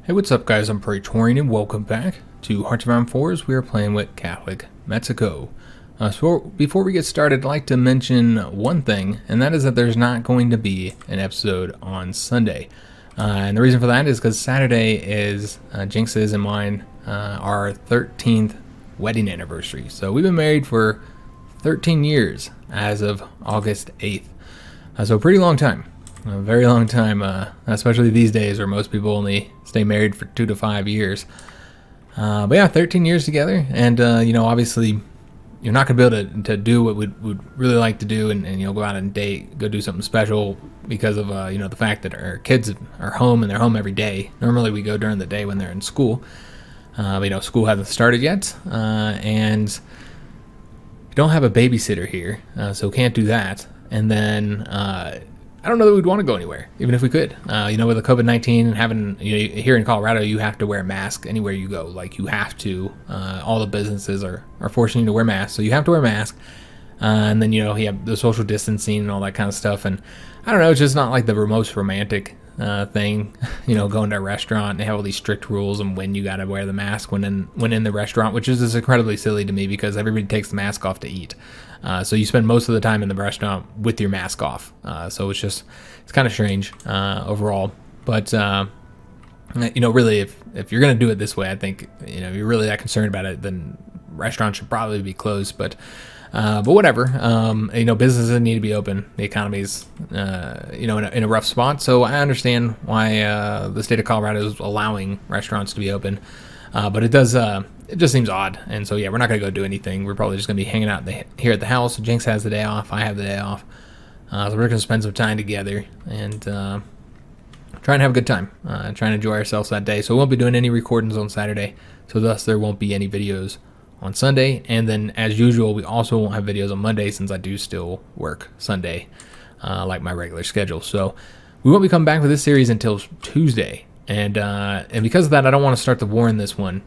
Hey, what's up guys, I'm Praetorian and welcome back to Hearts of Iron 4s. We are playing with Catholic Mexico. So before we get started, I'd like to mention one thing, and that is that there's not going to be an episode on Sunday. And the reason for that is because Saturday is Jinx's and mine, our 13th wedding anniversary. So we've been married for 13 years as of August 8th. So a pretty long time. A very long time, especially these days where most people only stay married for 2 to 5 years. But yeah, 13 years together, and you know, obviously, you're not gonna be able to do what we'd really like to do, and you know, go out and date, go do something special because of you know, the fact that our kids are home and they're home every day. Normally, we go during the day when they're in school. But you know, school hasn't started yet, and we don't have a babysitter here, so can't do that. And then I don't know that we'd want to go anywhere, even if we could. You know, with the COVID-19 and having, you know, here in Colorado, you have to wear a mask anywhere you go. Like, you have to. All the businesses are forcing you to wear masks, so you have to wear a mask. And then, you know, you have the social distancing and all that kind of stuff. And I don't know, it's just not like the most romantic thing. You know, going to a restaurant and they have all these strict rules on when you got to wear the mask when in the restaurant, which is just incredibly silly to me because everybody takes the mask off to eat. So you spend most of the time in the restaurant with your mask off. So it's kind of strange overall. But, you know, really, if you're going to do it this way, I think, you know, if you're really that concerned about it, then restaurants should probably be closed. But whatever, you know, businesses need to be open. The economy's, you know, in a rough spot. So I understand why the state of Colorado is allowing restaurants to be open. But it just seems odd. And so, yeah, we're not going to go do anything. We're probably just going to be hanging out here at the house. Jinx has the day off. I have the day off. So we're going to spend some time together and try and have a good time. Trying to enjoy ourselves that day. So we won't be doing any recordings on Saturday. So thus there won't be any videos on Sunday. And then, as usual, we also won't have videos on Monday since I do still work Sunday, like my regular schedule. So we won't be coming back with this series until Tuesday. And because of that, I don't want to start the war in this one.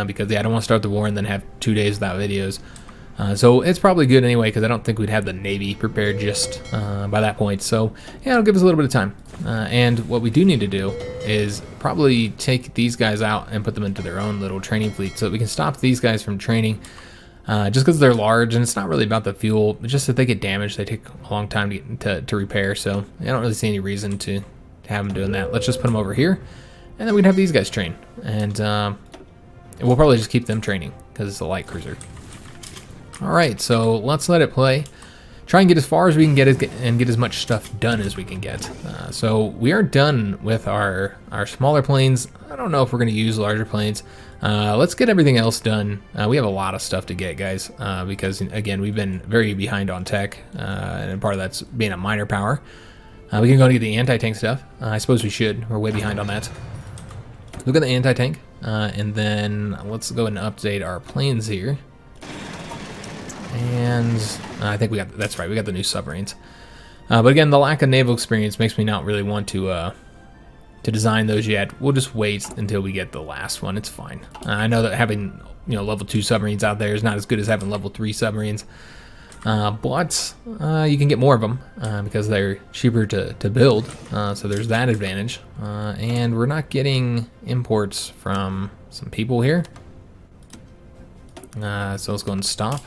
Because, yeah, I don't want to start the war and then have 2 days without videos. So it's probably good anyway, because I don't think we'd have the Navy prepared just by that point. So, yeah, it'll give us a little bit of time. And what we do need to do is probably take these guys out and put them into their own little training fleet so that we can stop these guys from training. Just because they're large, and it's not really about the fuel. It's just that they get damaged. They take a long time to repair. So I don't really see any reason to have them doing that. Let's just put them over here, and then we'd have these guys train. And we'll probably just keep them training because it's a light cruiser. All right, so let's let it play. Try and get as far as we can get and get as much stuff done as we can get. So we are done with our smaller planes. I don't know if we're going to use larger planes. Let's get everything else done. We have a lot of stuff to get, guys, because, again, we've been very behind on tech, and part of that's being a minor power. We can go and get the anti-tank stuff. I suppose we should. We're way behind on that. Look at the anti-tank. And then let's go and update our planes here. And I think that's right, we got the new submarines. But again, the lack of naval experience makes me not really want to design those yet. We'll just wait until we get the last one. It's fine. I know that having, you know, level 2 submarines out there is not as good as having level 3 submarines. But you can get more of them because they're cheaper to build. So there's that advantage. And we're not getting imports from some people here. So let's go and stop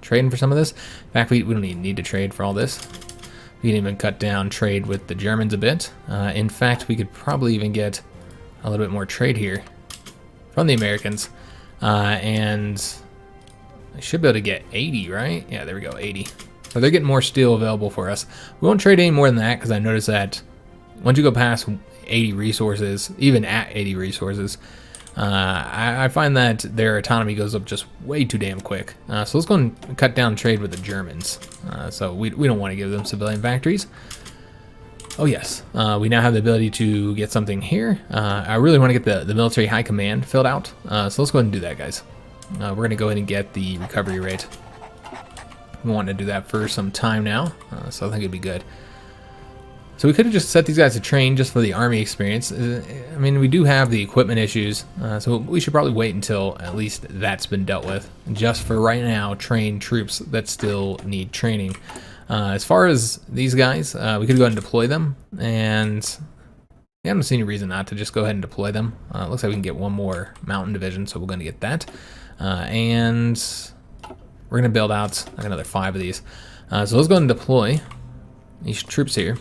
trading for some of this. In fact, we don't even need to trade for all this. We can even cut down trade with the Germans a bit. In fact, we could probably even get a little bit more trade here from the Americans. And I should be able to get 80, right? Yeah, there we go, 80. So they're getting more steel available for us. We won't trade any more than that because I noticed that once you go past 80 resources, even at 80 resources, I find that their autonomy goes up just way too damn quick. So let's go and cut down trade with the Germans. So we don't want to give them civilian factories. Oh yes, we now have the ability to get something here. I really want to get the military high command filled out. So let's go ahead and do that, guys. We're going to go ahead and get the recovery rate. We want to do that for some time now, so I think it'd be good. So we could have just set these guys to train just for the army experience. I mean, we do have the equipment issues, so we should probably wait until at least that's been dealt with. Just for right now, train troops that still need training. As far as these guys, we could go ahead and deploy them, and Yeah, I don't see any reason not to just go ahead and deploy them. Looks like we can get one more mountain division, so we're going to get that. And we're going to build out like another 5 of these. So let's go ahead and deploy these troops here.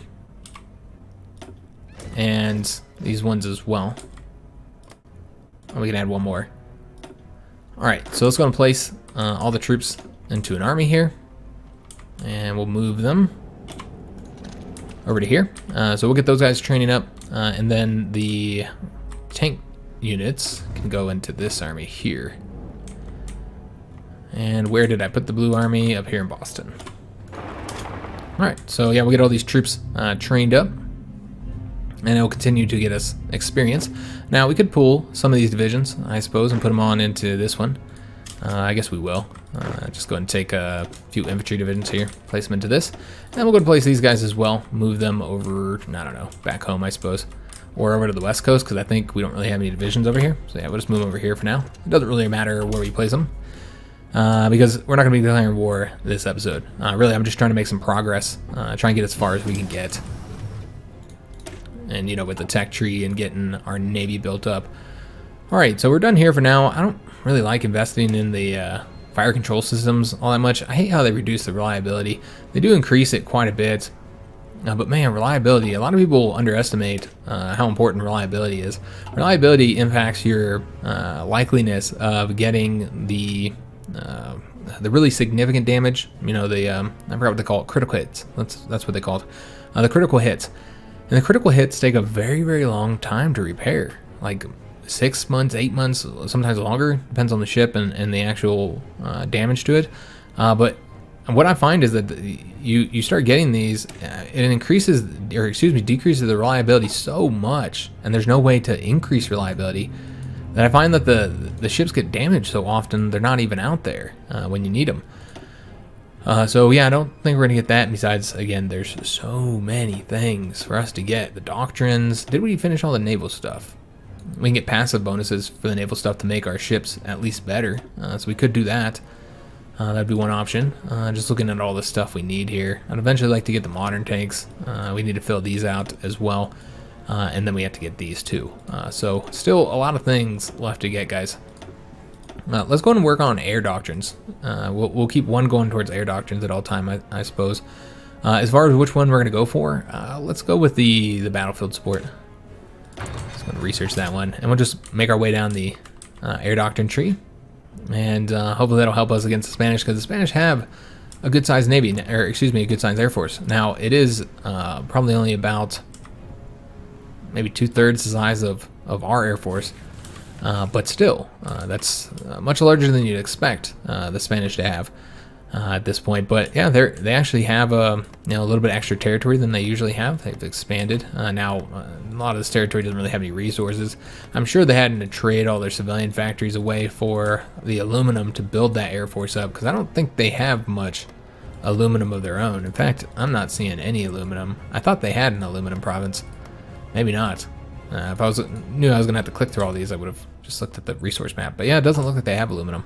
And these ones as well. And we can add one more. Alright, so let's go and place all the troops into an army here. And we'll move them over to here. So we'll get those guys training up. And then the tank units can go into this army here. And where did I put the blue army? Up here in Boston. Alright, so yeah, we'll get all these troops trained up. And it will continue to get us experience. Now, we could pull some of these divisions, I suppose, and put them on into this one. I guess we will. Just go ahead and take a few infantry divisions here, place them into this. And we'll go to place these guys as well, move them over, I don't know, back home, I suppose. Or over to the west coast, because I think we don't really have any divisions over here. So yeah, we'll just move them over here for now. It doesn't really matter where we place them. Because we're not going to be declaring war this episode. Really, I'm just trying to make some progress. Try and get as far as we can get. And, you know, with the tech tree and getting our navy built up. Alright, so we're done here for now. I don't really like investing in the fire control systems all that much. I hate how they reduce the reliability. They do increase it quite a bit. But man, reliability, a lot of people underestimate how important reliability is. Reliability impacts your likeliness of getting the really significant damage. You know, the I forgot what they call it, critical hits. That's what they call it. The critical hits. And the critical hits take a very, very long time to repair. Like 6 months, 8 months, sometimes longer. Depends on the ship and the actual damage to it. But what I find is that you start getting these, it increases, or excuse me, decreases the reliability so much, and there's no way to increase reliability, that I find that the ships get damaged so often they're not even out there when you need them. So yeah, I don't think we're gonna get that. Besides, again, there's so many things for us to get. The Doctrines. Did we finish all the naval stuff? We can get passive bonuses for the naval stuff to make our ships at least better. So we could do that. That'd be one option. Just looking at all the stuff we need here. I'd eventually like to get the modern tanks. We need to fill these out as well. And then we have to get these too. So still a lot of things left to get, guys. Let's go and work on air doctrines. We'll keep one going towards air doctrines at all time, I suppose. As far as which one we're going to go for, let's go with the battlefield support. Just going to research that one, and we'll just make our way down the air doctrine tree, and hopefully that'll help us against the Spanish, because the Spanish have a good-sized navy, or excuse me, a good-sized air force. Now it is probably only about maybe 2/3 the size of our air force. But still, that's much larger than you'd expect the Spanish to have at this point. But yeah, they actually have a little bit extra territory than they usually have. They've expanded. Now, a lot of this territory doesn't really have any resources. I'm sure they had to trade all their civilian factories away for the aluminum to build that air force up, because I don't think they have much aluminum of their own. In fact, I'm not seeing any aluminum. I thought they had an aluminum province. Maybe not. If I knew I was going to have to click through all these, I would have just looked at the resource map. But yeah, it doesn't look like they have aluminum.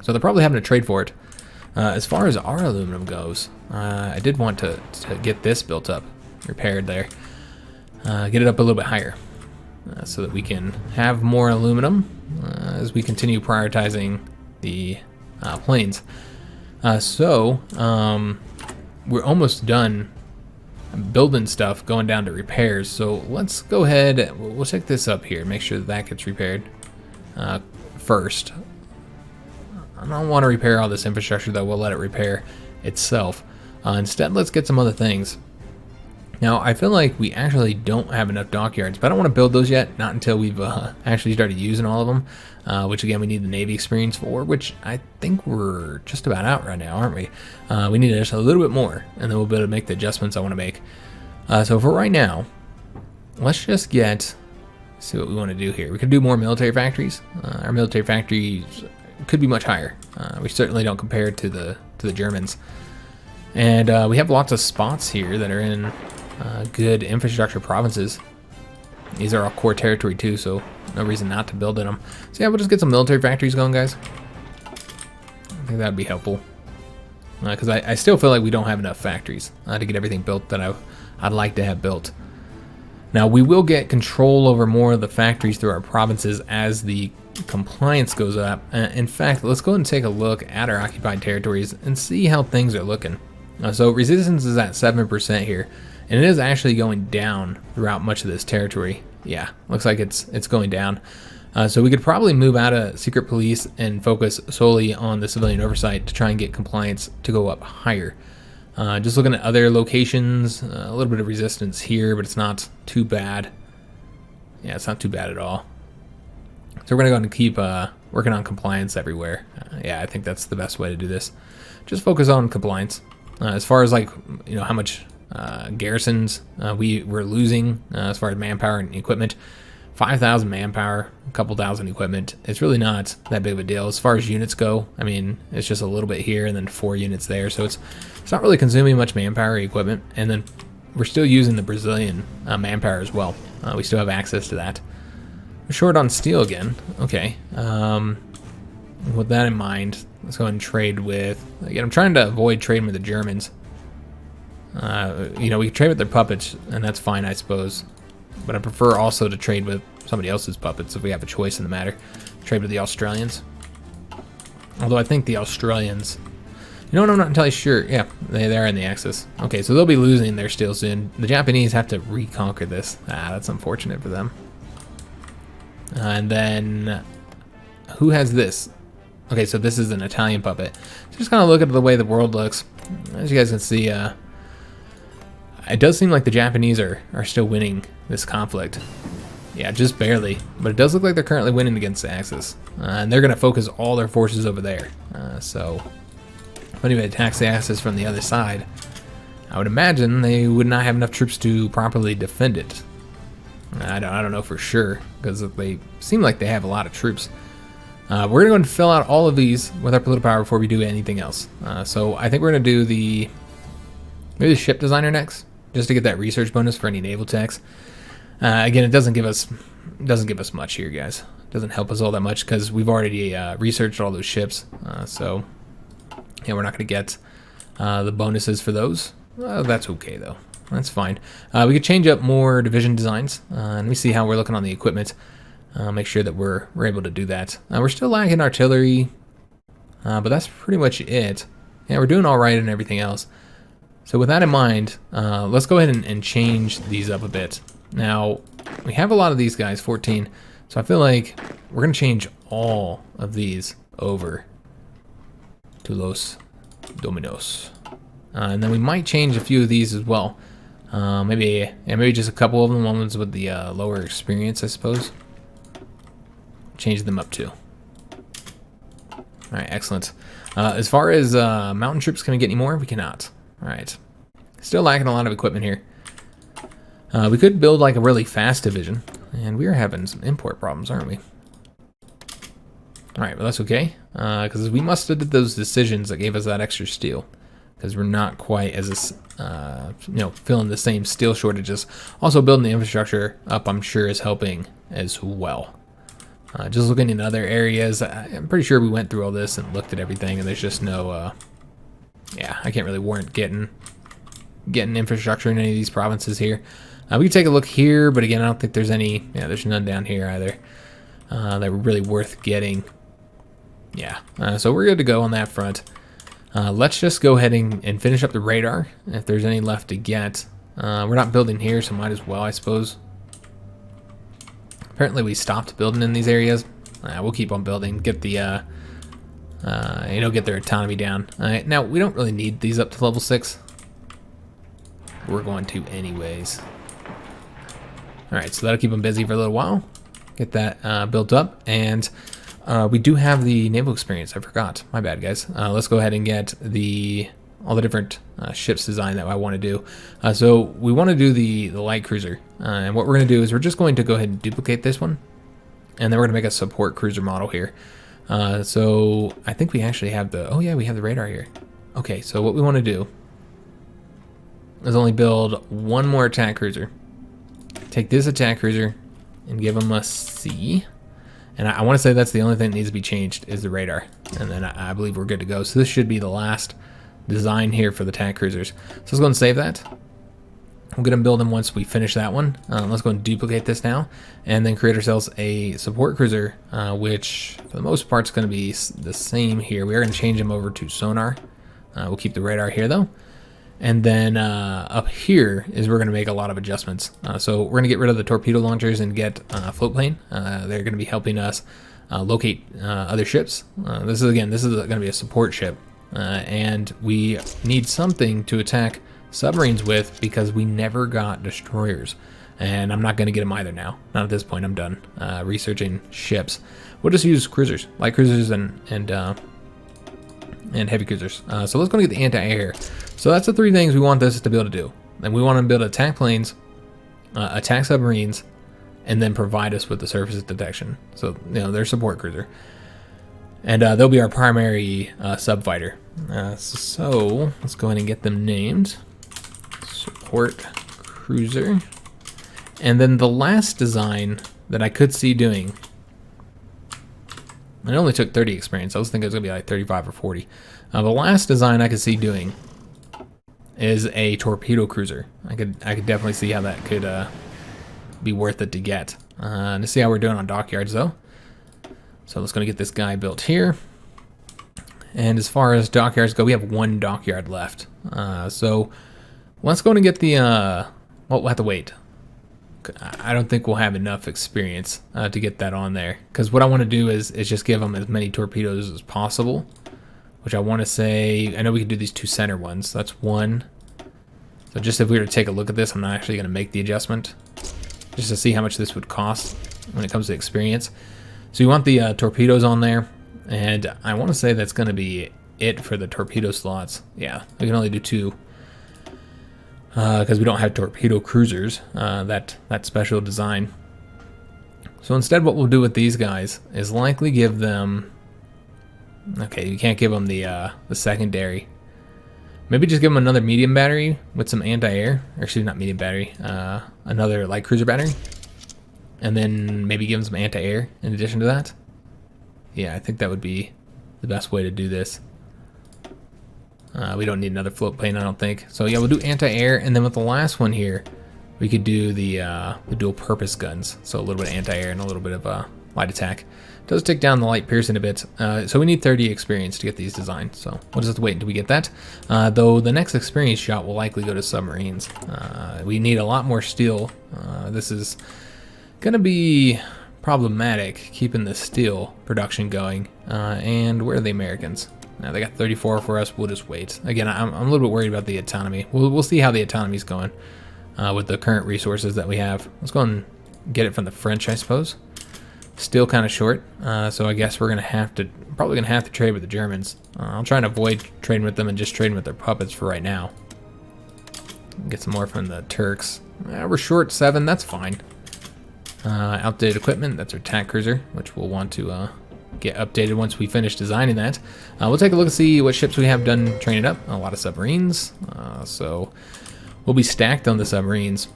So they're probably having to trade for it. As far as our aluminum goes, I did want to get this built up, repaired there. Get it up a little bit higher, so that we can have more aluminum as we continue prioritizing the planes. So we're almost done building stuff, going down to repairs. So let's go ahead, we'll check this up here, make sure that gets repaired first. I don't want to repair all this infrastructure though, we'll let it repair itself. Instead, let's get some other things. Now, I feel like we actually don't have enough dockyards, but I don't want to build those yet, not until we've actually started using all of them, which again, we need the Navy experience for, which I think we're just about out right now, aren't we? We need just a little bit more, and then we'll be able to make the adjustments I want to make. So for right now, let's just see what we want to do here. We could do more military factories. Our military factories could be much higher. We certainly don't compare to the Germans. And we have lots of spots here that are in good infrastructure provinces. These are all core territory too, so no reason not to build in them. So yeah, we'll just get some military factories going, guys. I think that'd be helpful. Because I still feel like we don't have enough factories to get everything built that I'd like to have built. Now, we will get control over more of the factories through our provinces as the compliance goes up. In fact, let's go ahead and take a look at our occupied territories and see how things are looking. So resistance is at 7% here, and it is actually going down throughout much of this territory. Yeah, looks like it's going down. So we could probably move out of secret police and focus solely on the civilian oversight to try and get compliance to go up higher. Just looking at other locations, a little bit of resistance here, but it's not too bad. Yeah, it's not too bad at all. So we're going to go and keep working on compliance everywhere. Yeah, I think that's the best way to do this. Just focus on compliance. As far as like, you know, how much garrisons we're losing as far as manpower and equipment, 5,000 manpower, a couple thousand equipment. It's really not that big of a deal. As far as units go, I mean, it's just a little bit here and then 4 units there. So it's not really consuming much manpower or equipment. And then we're still using the Brazilian manpower as well. We still have access to that. We're short on steel again. Okay. With that in mind, let's go ahead and trade with... Again, I'm trying to avoid trading with the Germans. You know, we can trade with their puppets, and that's fine, I suppose. But I prefer also to trade with somebody else's puppets if we have a choice in the matter. Trade with the Australians. Although I think the Australians... You know what, I'm not entirely sure. Yeah, they're in the Axis. Okay, so they'll be losing their steel soon. The Japanese have to reconquer this. That's unfortunate for them. And then... Who has this? Okay, so this is an Italian puppet. So just kind of look at the way the world looks. As you guys can see, it does seem like the Japanese are still winning this conflict. Yeah, just barely. But it does look like they're currently winning against the Axis. And they're going to focus all their forces over there. So if anybody attacks the Axis from the other side, I would imagine they would not have enough troops to properly defend it. I don't know for sure, because they seem like they have a lot of troops. We're going to go and fill out all of these with our political power before we do anything else. So I think we're going to do maybe the ship designer next, just to get that research bonus for any naval techs. Again, it doesn't give us much here, guys. It doesn't help us all that much because we've already researched all those ships. So yeah, we're not going to get the bonuses for those. That's okay though. That's fine. We could change up more division designs. Let me see how we're looking on the equipment. Make sure that we're able to do that. We're still lacking artillery, but that's pretty much it. Yeah, we're doing all right and everything else. So with that in mind, let's go ahead and change these up a bit. Now, we have a lot of these guys, 14, so I feel like we're going to change all of these over to Los Dominos. And then we might change a few of these as well. Maybe just a couple of them, ones with the lower experience, I suppose. Change them up too. All right, excellent. As far as mountain troops, can we get any more? We cannot. All right. Still lacking a lot of equipment here. We could build like a really fast division, and we are having some import problems, aren't we? All right, well that's okay, because we must have did those decisions that gave us that extra steel, because we're not quite as filling the same steel shortages. Also, building the infrastructure up, I'm sure, is helping as well. Just looking in other areas, I'm pretty sure we went through all this and looked at everything, and there's just no, yeah, I can't really warrant getting infrastructure in any of these provinces here. We can take a look here, but again, I don't think there's any, yeah, there's none down here either that were really worth getting. Yeah, so we're good to go on that front. Let's just go ahead and finish up the radar, if there's any left to get. We're not building here, so might as well, I suppose. Apparently we stopped building in these areas. We'll keep on building, get the, get their autonomy down. Now, we don't really need these up to level 6. We're going to anyways. Alright, so that'll keep them busy for a little while. Get that built up, and we do have the naval experience. I forgot. My bad, guys. Let's go ahead and get all the different ships design that I want to do. So we want to do the light cruiser, and what we're going to do is we're just going to go ahead and duplicate this one, and then we're going to make a support cruiser model here. So I think we actually have we have the radar here. Okay, so what we want to do is only build one more attack cruiser. Take this attack cruiser and give them a C. And I want to say that's the only thing that needs to be changed is the radar. And then I believe we're good to go. So this should be the last design here for the attack cruisers. So let's go and save that. I'm going to build them once we finish that one. Let's go and duplicate this now, and then create ourselves a support cruiser, which for the most part is going to be the same here. We are going to change them over to sonar. We'll keep the radar here though. And then up here is we're going to make a lot of adjustments. So we're going to get rid of the torpedo launchers and get float plane. They're going to be helping us locate other ships. This is going to be a support ship. And we need something to attack submarines with because we never got destroyers. And I'm not going to get them either now. Not at this point. I'm done researching ships. We'll just use cruisers, light cruisers and heavy cruisers. So let's go and get the anti-air. So that's the three things we want this to be able to do. And we want to be able to attack planes, attack submarines, and then provide us with the surface detection. So, you know, they're support cruiser. And they'll be our primary sub-fighter. So let's go ahead and get them named. Support cruiser. And then the last design that I could see doing, it only took 30 experience. I was thinking it was going to be like 35 or 40. The last design I could see doing is a torpedo cruiser. I could definitely see how that could be worth it to get. To see how we're doing on dockyards though. So let's go and get this guy built here. And as far as dockyards go, we have one dockyard left. So let's go and get the, well, we'll have to wait. I don't think we'll have enough experience to get that on there. Because what I want to do is just give them as many torpedoes as possible. Which I want to say, I know we can do these two center ones. That's one. So just if we were to take a look at this, I'm not actually going to make the adjustment. Just to see how much this would cost when it comes to experience. So you want the torpedoes on there. And I want to say that's going to be it for the torpedo slots. Yeah, we can only do two. Because we don't have torpedo cruisers, that special design. So instead what we'll do with these guys is likely give them... Okay, you can't give them the secondary. Maybe just give them another medium battery with some anti-air. Actually, not medium battery. Another light cruiser battery. And then maybe give them some anti-air in addition to that. Yeah, I think that would be the best way to do this. We don't need another float plane, I don't think. So yeah, we'll do anti-air, and then with the last one here, we could do the dual-purpose guns. So a little bit of anti-air and a little bit of light attack. Does take down the light piercing a bit. So we need 30 experience to get these designed. So we'll just have to wait until we get that. Though the next experience shot will likely go to submarines. We need a lot more steel. This is gonna be problematic keeping the steel production going. And where are the Americans? Now they got 34 for us. We'll just wait. Again, I'm a little bit worried about the autonomy. We'll see how the autonomy's going with the current resources that we have. Let's go and get it from the French, I suppose. Still kind of short, so I guess we're probably gonna have to trade with the Germans. I'll try and avoid trading with them and just trading with their puppets for right now. Get some more from the Turks. We're short 7. That's fine. Outdated equipment. That's our attack cruiser, which we'll want to get updated once we finish designing that. We'll take a look and see what ships we have done training up. A lot of submarines, so we'll be stacked on the submarines.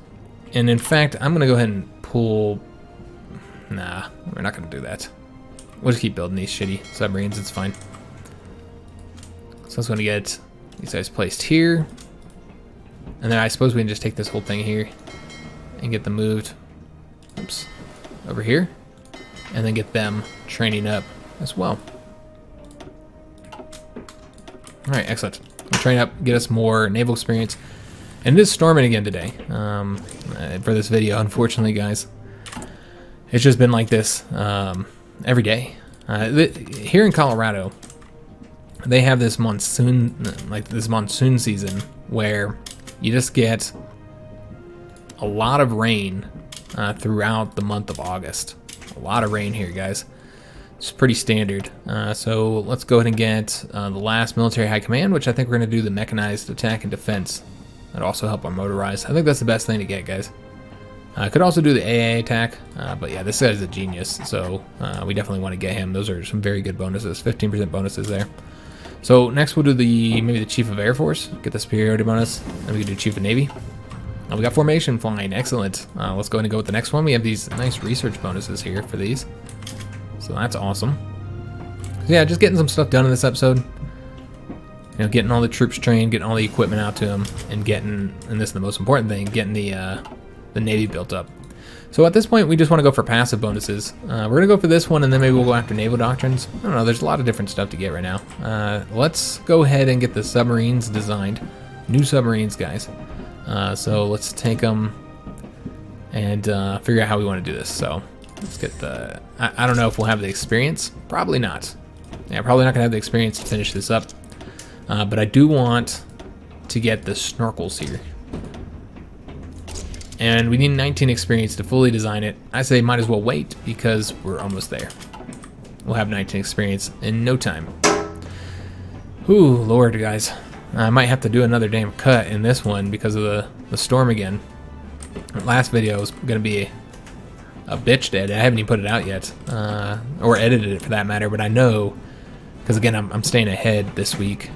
And in fact, I'm gonna go ahead and pull. Nah, we're not going to do that. We'll just keep building these shitty submarines. It's fine. So I'm going to get these guys placed here. And then I suppose we can just take this whole thing here and get them moved. Oops. Over here. And then get them training up as well. Alright, excellent. We'll train up, get us more naval experience. And it is storming again today for this video, unfortunately, guys. It's just been like this every day. Here in Colorado, they have this monsoon, season where you just get a lot of rain throughout the month of August. A lot of rain here, guys. It's pretty standard. So let's go ahead and get the last military high command, which I think we're going to do the mechanized attack and defense. That'll also help our motorized. I think that's the best thing to get, guys. I could also do the AA attack, but yeah, this guy's a genius, so we definitely want to get him. Those are some very good bonuses, 15% bonuses there. So next we'll do maybe the Chief of Air Force, get the superiority bonus, then we can do Chief of Navy. We got formation flying, excellent. Let's go ahead and go with the next one. We have these nice research bonuses here for these, so that's awesome. So yeah, just getting some stuff done in this episode. You know, getting all the troops trained, getting all the equipment out to them, and getting, and this is the most important thing, getting the Navy built up. So at this point, we just want to go for passive bonuses. We're going to go for this one, and then maybe we'll go after naval doctrines. I don't know, there's a lot of different stuff to get right now. Let's go ahead and get the submarines designed. New submarines, guys. So let's take them and figure out how we want to do this. So let's get the... I don't know if we'll have the experience. Probably not. Yeah, probably not going to have the experience to finish this up. But I do want to get the snorkels here. And we need 19 experience to fully design it. I say might as well wait because we're almost there. We'll have 19 experience in no time. Ooh, Lord, guys. I might have to do another damn cut in this one because of the storm again. The last video was going to be a bitch to edit. I haven't even put it out yet. Or edited it for that matter, but I know. Because again, I'm staying ahead this week.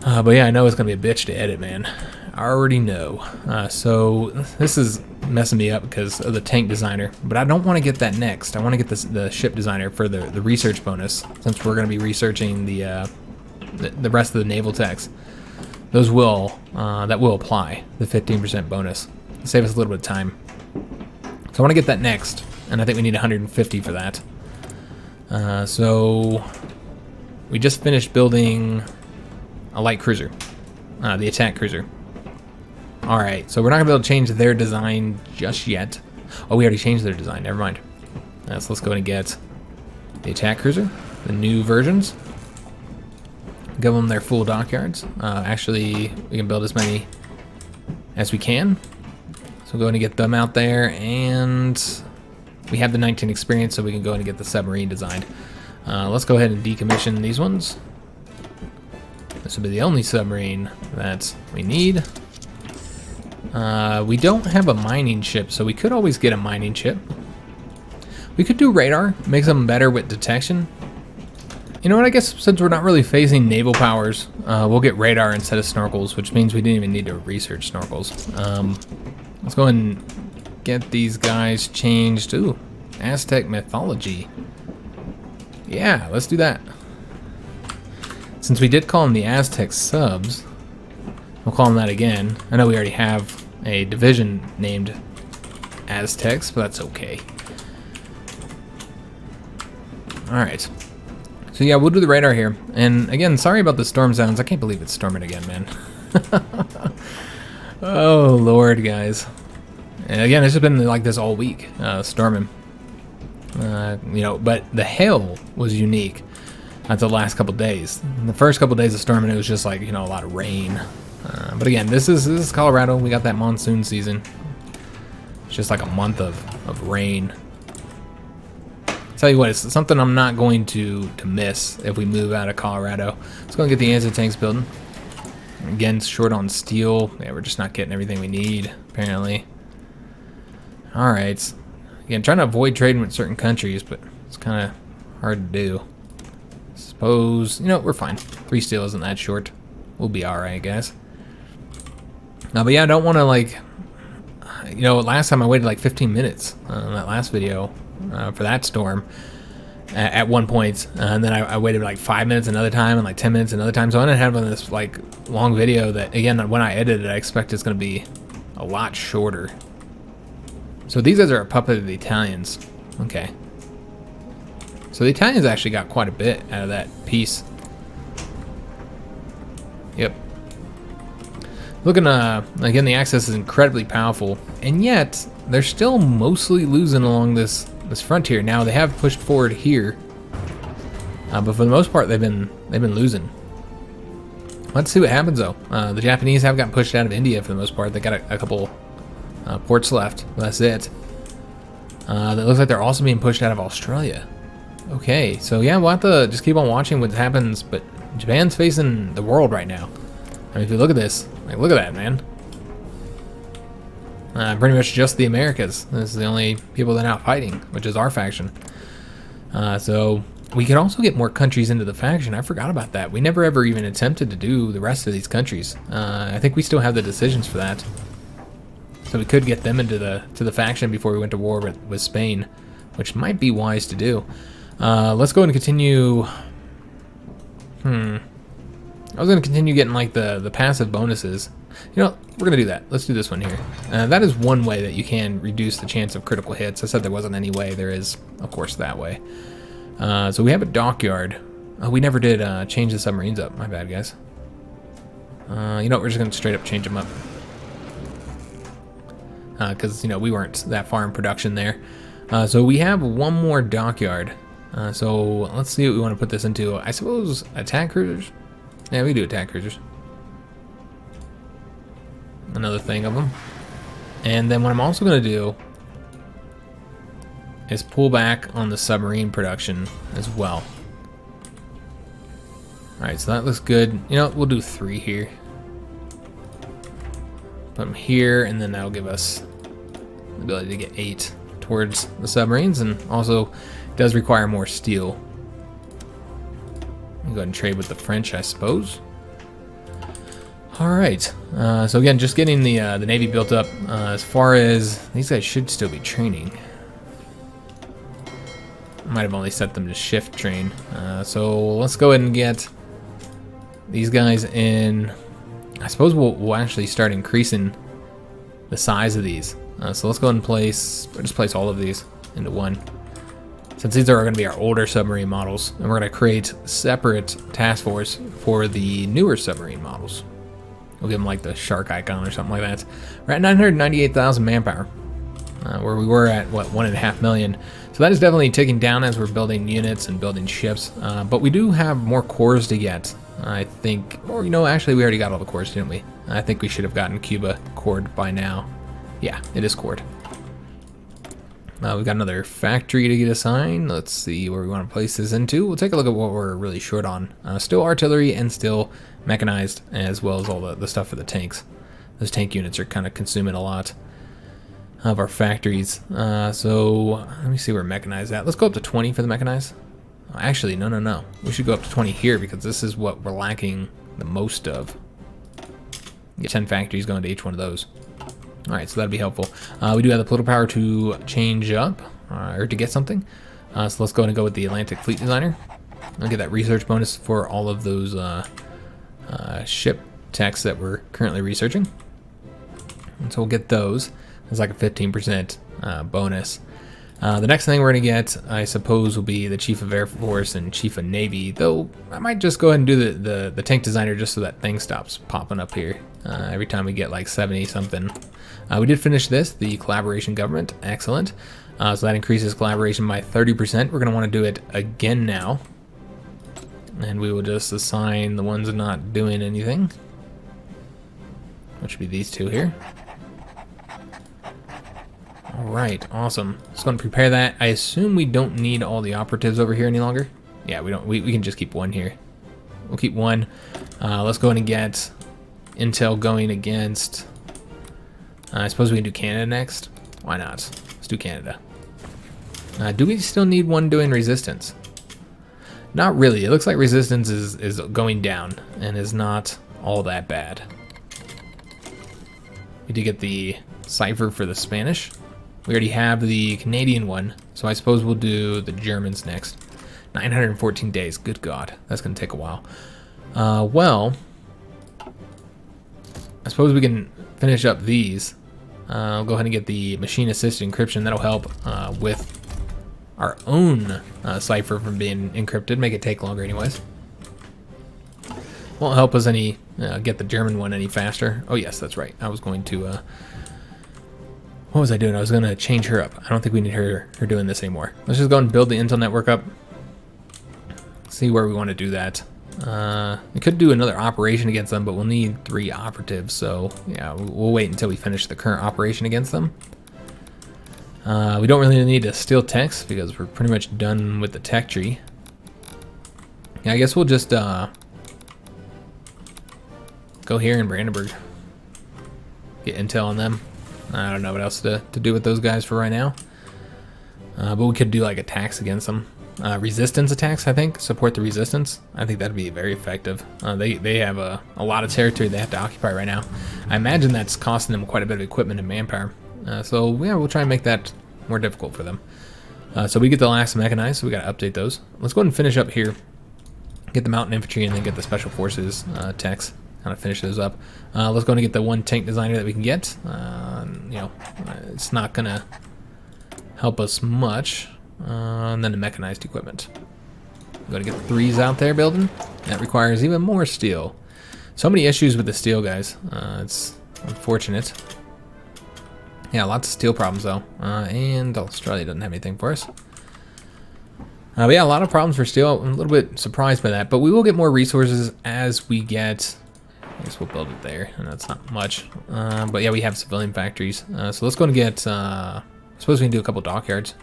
But yeah, I know it's going to be a bitch to edit, man. I already know. So this is messing me up because of the tank designer, but I don't want to get that next. I want to get the ship designer for the research bonus, since we're going to be researching the rest of the naval techs. Those will that will apply the 15% bonus. Save us a little bit of time. So I want to get that next, and I think we need 150 for that. So we just finished building a light cruiser, the attack cruiser. Alright, so we're not going to be able to change their design just yet. Oh, we already changed their design. Never mind. So let's go ahead and get the attack cruiser, the new versions. Give them their full dockyards. Actually, we can build as many as we can. So we'll go ahead and get them out there. And we have the 19 experience, so we can go ahead and get the submarine designed. Let's go ahead and decommission these ones. This will be the only submarine that we need. We don't have a mining ship, so we could always get a mining ship. We could do radar, makes them better with detection. You know what, I guess since we're not really facing naval powers, we'll get radar instead of snorkels, which means we didn't even need to research snorkels. Let's go ahead and get these guys changed. Ooh, Aztec mythology. Yeah, let's do that. Since we did call them the Aztec subs, we'll call them that again. I know we already have a division named Aztecs, but that's okay. Alright. So yeah, we'll do the radar here. And again, sorry about the storm sounds. I can't believe it's storming again, man. Oh, Lord, guys. And again, it's just been like this all week, storming. You know, but the hail was unique the last couple days. In the first couple days of storming, it was just like, you know, a lot of rain. But again, this is Colorado. We got that monsoon season. It's just like a month of rain. Tell you what, it's something I'm not going to miss if we move out of Colorado. Let's go and get the anti-tanks building. Again, it's short on steel. Yeah, we're just not getting everything we need, apparently. Alright. Again, trying to avoid trading with certain countries, but it's kind of hard to do. Suppose, you know, we're fine. 3 steel isn't that short. We'll be alright, guys. But yeah, I don't want to, like, you know, last time I waited like 15 minutes on that last video for that storm at one point, and then I waited like 5 minutes another time and like 10 minutes another time. So I ended up having this like long video that, again, when I edit it, I expect it's going to be a lot shorter. So these guys are a puppet of the Italians. Okay. So the Italians actually got quite a bit out of that piece. Yep. Looking, again, the Axis is incredibly powerful, and yet they're still mostly losing along this frontier. Now they have pushed forward here, but for the most part they've been losing. Let's see what happens though. The Japanese have gotten pushed out of India for the most part. They got a couple ports left. That's it. That looks like they're also being pushed out of Australia. Okay, so yeah, we'll have to just keep on watching what happens. But Japan's facing the world right now. I mean, if you look at this, like, look at that, man. Pretty much just the Americas. This is the only people that are out fighting, which is our faction. So we could also get more countries into the faction. I forgot about that. We never ever even attempted to do the rest of these countries. I think we still have the decisions for that. So we could get them into the faction before we went to war with Spain, which might be wise to do. Let's go and continue I was going to continue getting like the passive bonuses. You know, we're going to do that. Let's do this one here. That is one way that you can reduce the chance of critical hits. I said there wasn't any way. There is, of course, that way. So we have a dockyard. We never did change the submarines up. My bad, guys. You know what? We're just going to straight up change them up. Because, you know, we weren't that far in production there. So we have one more dockyard. So let's see what we want to put this into. I suppose attack cruisers? Yeah, we do attack cruisers. Another thing of them. And then what I'm also going to do is pull back on the submarine production as well. Alright, so that looks good. You know, we'll do 3 here. Put them here, and then that'll give us the ability to get 8 towards the submarines, and also does require more steel. Go ahead and trade with the French, I suppose. Alright, so again, just getting the Navy built up. As far as, these guys should still be training. I might have only set them to shift train. So let's go ahead and get these guys in. I suppose we'll actually start increasing the size of these. So let's go ahead and just place all of these into one. Since these are going to be our older submarine models, and we're going to create separate task force for the newer submarine models. We'll give them like the shark icon or something like that. We're at 998,000 manpower, where we were at, what, 1.5 million. So that is definitely ticking down as we're building units and building ships. But we do have more cores to get, I think. Or, you know, actually we already got all the cores, didn't we? I think we should have gotten Cuba cored by now. Yeah, it is cored. We've got another factory to get assigned. Let's see where we want to place this into. We'll take a look at what we're really short on. Still artillery and still mechanized, as well as all the stuff for the tanks. Those tank units are kind of consuming a lot of our factories. So let me see where mechanized at. Let's go up to 20 for the mechanized. Actually, no. We should go up to 20 here because this is what we're lacking the most of. Get 10 factories going to each one of those. Alright, so that'd be helpful. We do have the political power to change up, or to get something. So let's go ahead and go with the Atlantic Fleet Designer. I'll get that research bonus for all of those ship techs that we're currently researching. And so we'll get those. It's like a 15% bonus. The next thing we're going to get, I suppose, will be the Chief of Air Force and Chief of Navy. Though, I might just go ahead and do the Tank Designer just so that thing stops popping up here every time we get like 70-something. We did finish this, the Collaboration Government. Excellent. So that increases collaboration by 30%. We're going to want to do it again now. And we will just assign the ones not doing anything, which would be these two here. Alright, awesome. Just going to prepare that. I assume we don't need all the operatives over here any longer. Yeah, we don't. We can just keep one here. We'll keep one. Let's go ahead and get intel going against... I suppose we can do Canada next. Why not? Let's do Canada. Do we still need one doing resistance? Not really. It looks like resistance is going down and is not all that bad. We did get the cipher for the Spanish. We already have the Canadian one, so I suppose we'll do the Germans next. 914 days. Good God. That's going to take a while. Well, I suppose we can finish up these. I'll go ahead and get the machine-assisted encryption. That'll help with our own cipher from being encrypted. Make it take longer anyways. Won't help us any get the German one any faster. Oh, yes, that's right. I was going to... what was I doing? I was going to change her up. I don't think we need her doing this anymore. Let's just go and build the Intel network up. See where we want to do that. We could do another operation against them, but we'll need 3 operatives. So, yeah, we'll wait until we finish the current operation against them. We don't really need to steal techs because we're pretty much done with the tech tree. Yeah, I guess we'll just go here in Brandenburg. Get intel on them. I don't know what else to do with those guys for right now. But we could do like attacks against them. Resistance attacks, I think. Support the resistance. I think that'd be very effective. They have a lot of territory they have to occupy right now. I imagine that's costing them quite a bit of equipment and manpower. So yeah, we'll try and make that more difficult for them. So we get the last mechanized, so we got to update those. Let's go ahead and finish up here. Get the mountain infantry and then get the special forces techs. Kind of finish those up. Let's go and get the one tank designer that we can get. It's not gonna help us much. And then the mechanized equipment. Got to get the 3s out there building. That requires even more steel. So many issues with the steel, guys. It's unfortunate. Yeah, lots of steel problems though. And Australia doesn't have anything for us. But yeah, a lot of problems for steel. I'm a little bit surprised by that, but we will get more resources as we get. I guess we'll build it there, and that's not much. But yeah, we have civilian factories. So let's go and get. I suppose we can do a couple dockyards.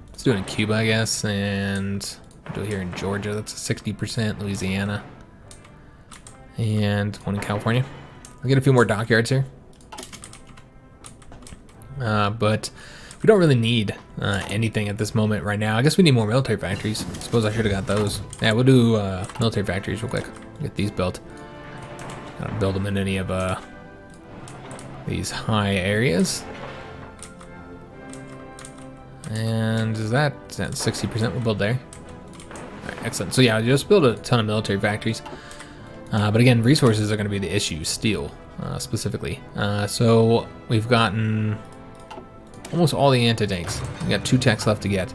Let's do it in Cuba, I guess, and we'll do it here in Georgia. That's 60%. Louisiana, and one in California. We'll get a few more dockyards here. But we don't really need anything at this moment right now. I guess we need more military factories. I suppose I should have got those. Yeah, we'll do military factories real quick. Get these built. Gotta build them in any of these high areas. And is that 60%? We'll build there. All right, excellent. So yeah, just build a ton of military factories. But again, resources are going to be the issue. Steel, specifically. So we've gotten almost all the anti-tanks. We got 2 techs left to get.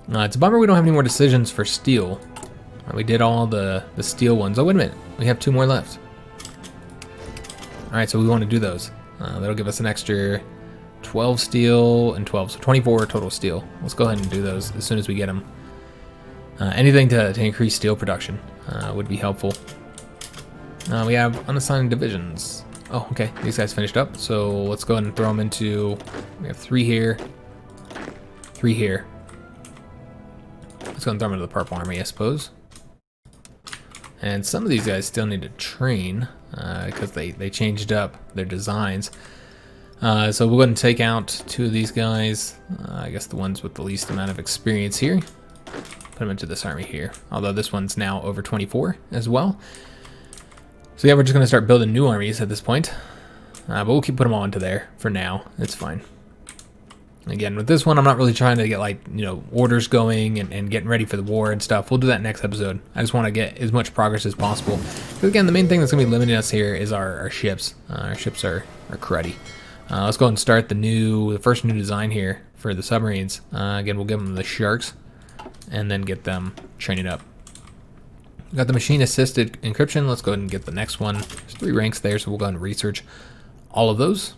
It's a bummer we don't have any more decisions for steel. We did all the steel ones. Oh, wait a minute. We have 2 more left. Alright, so we want to do those. That'll give us an extra 12 steel and 12, so 24 total steel. Let's go ahead and do those as soon as we get them. Anything to increase steel production would be helpful. We have unassigned divisions. Oh, okay. These guys finished up, so let's go ahead and throw them into. We have 3 here, 3 here. Let's go and throw them into the Purple Army, I suppose. And some of these guys still need to train because they changed up their designs. So we'll go ahead and take out 2 of these guys. I guess the ones with the least amount of experience here. Put them into this army here. Although this one's now over 24 as well. So yeah, we're just going to start building new armies at this point. But we'll keep putting them all into there for now. It's fine. Again, with this one, I'm not really trying to get, like, orders going and getting ready for the war and stuff. We'll do that next episode. I just want to get as much progress as possible. Because again, the main thing that's going to be limiting us here is our ships. Our ships are cruddy. Let's go ahead and start the first new design here for the submarines. Again, we'll give them the sharks and then get them training up. Got the machine assisted encryption. Let's go ahead and get the next one. There's 3 ranks there, so we'll go ahead and research all of those.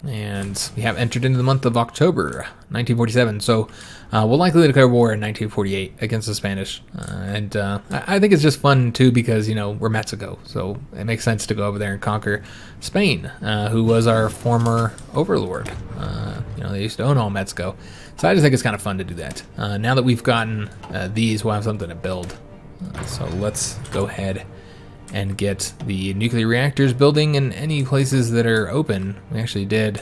And we have entered into the month of October, 1947. So we'll likely declare war in 1948 against the Spanish. And I think it's just fun too because, we're Mexico. So it makes sense to go over there and conquer Spain, who was our former overlord. They used to own all Mexico. So I just think it's kind of fun to do that. Now that we've gotten these, we'll have something to build. So let's go ahead and get the nuclear reactors building in any places that are open. We actually did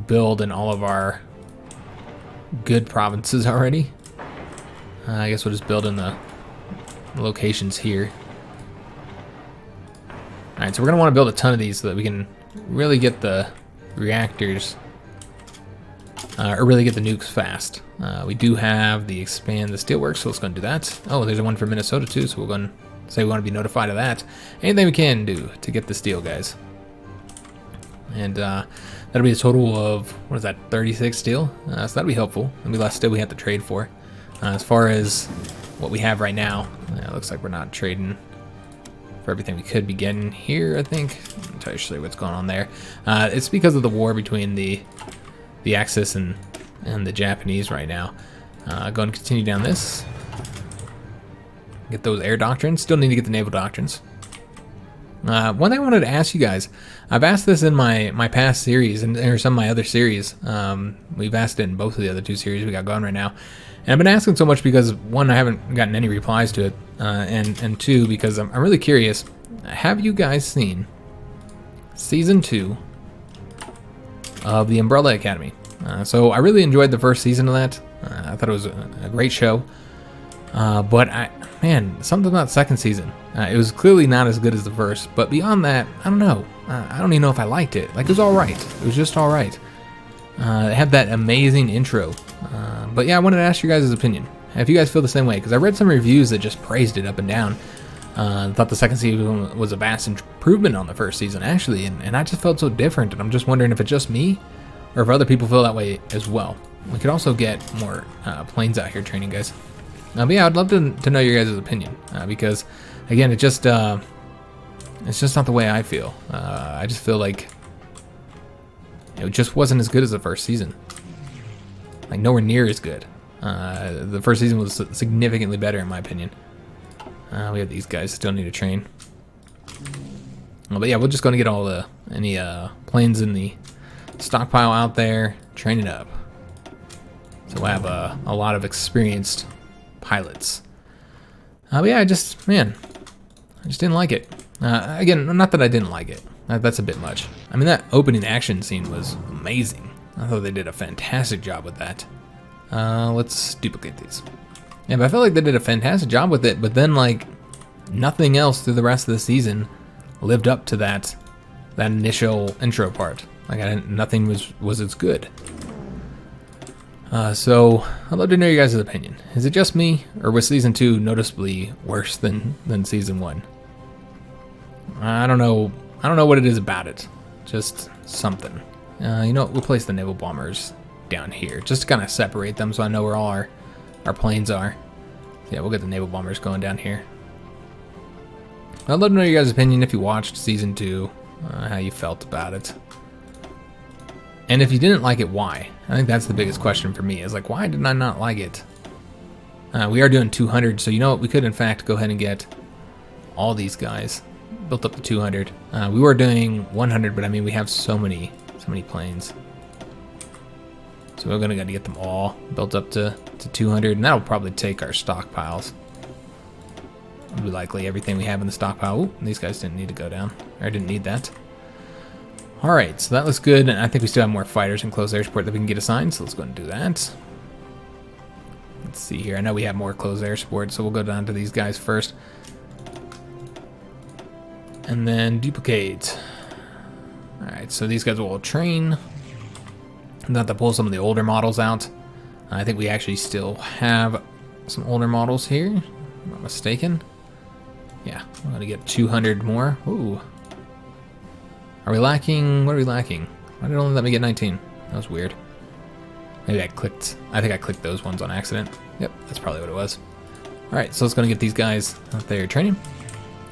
build in all of our good provinces already. I guess we'll just build in the locations here. Alright, so we're going to want to build a ton of these so that we can really get the reactors, or really get the nukes fast. We do have the expand the steelworks, so let's go and do that. Oh, there's one for Minnesota too, so we'll go and say we want to be notified of that. Anything we can do to get the steel, guys. And that'll be a total of, what is that, 36 steel? So that'll be helpful. That'll be less steel we have to trade for. As far as what we have right now, it looks like we're not trading for everything we could be getting here, I think. I'll tell you what's going on there. It's because of the war between the Axis and the Japanese right now. Go and continue down this. Get those air doctrines. Still need to get the naval doctrines. One thing I wanted to ask you guys. I've asked this in my past series or some of my other series. We've asked it in both of the other 2 series we got going right now. And I've been asking so much because, 1, I haven't gotten any replies to it. And 2, because I'm really curious. Have you guys seen Season 2 of the Umbrella Academy? So I really enjoyed the first season of that. I thought it was a great show. But man, something about second season. It was clearly not as good as the first, but beyond that, I don't know. I don't even know if I liked it. Like, it was alright. It was just alright. It had that amazing intro. But yeah, I wanted to ask your guys' opinion. If you guys feel the same way, because I read some reviews that just praised it up and down. Thought the second season was a vast improvement on the first season, actually, and I just felt so different, and I'm just wondering if it's just me, or if other people feel that way as well. We could also get more planes out here training, guys. But yeah, I'd love to know your guys' opinion, because, again, it's just not the way I feel. I just feel like it just wasn't as good as the first season. Like, nowhere near as good. The first season was significantly better, in my opinion. We have these guys still need to train. But yeah, we're just going to get all any planes in the stockpile out there, train it up. So we'll have a lot of experienced pilots. But yeah, I just didn't like it. Again, not that I didn't like it. That's a bit much. I mean, that opening action scene was amazing. I thought they did a fantastic job with that. Let's duplicate these. Yeah, but I felt like they did a fantastic job with it, but then, like, nothing else through the rest of the season lived up to that initial intro part. Like, nothing was as good. So, I'd love to know your guys' opinion. Is it just me, or was Season 2 noticeably worse than Season 1? I don't know what it is about it. Just something. You know what, we'll place the naval bombers down here, just to kind of separate them so I know where all our planes are. So yeah, we'll get the naval bombers going down here. I'd love to know your guys' opinion if you watched Season 2, how you felt about it. And if you didn't like it, why? I think that's the biggest question for me, is like, why did I not like it? We are doing 200, so you know what, we could in fact go ahead and get all these guys built up to 200. We were doing 100, but I mean, we have so many planes. So we're gonna get them all built up to 200, and that'll probably take our stockpiles. It'll be likely everything we have in the stockpile. Ooh, these guys didn't need to go down. I didn't need that. Alright, so that looks good, and I think we still have more fighters in closed air support that we can get assigned, so let's go and do that. Let's see here. I know we have more closed air support, so we'll go down to these guys first. And then duplicate. Alright, so these guys will train. I'm going to pull some of the older models out. I think we actually still have some older models here, if I'm not mistaken. Yeah, I'm going to get 200 more. Ooh. Are we lacking? What are we lacking? Why did it only let me get 19? That was weird. Maybe I think I clicked those ones on accident. Yep, that's probably what it was. Alright, so let's go and get these guys out there training.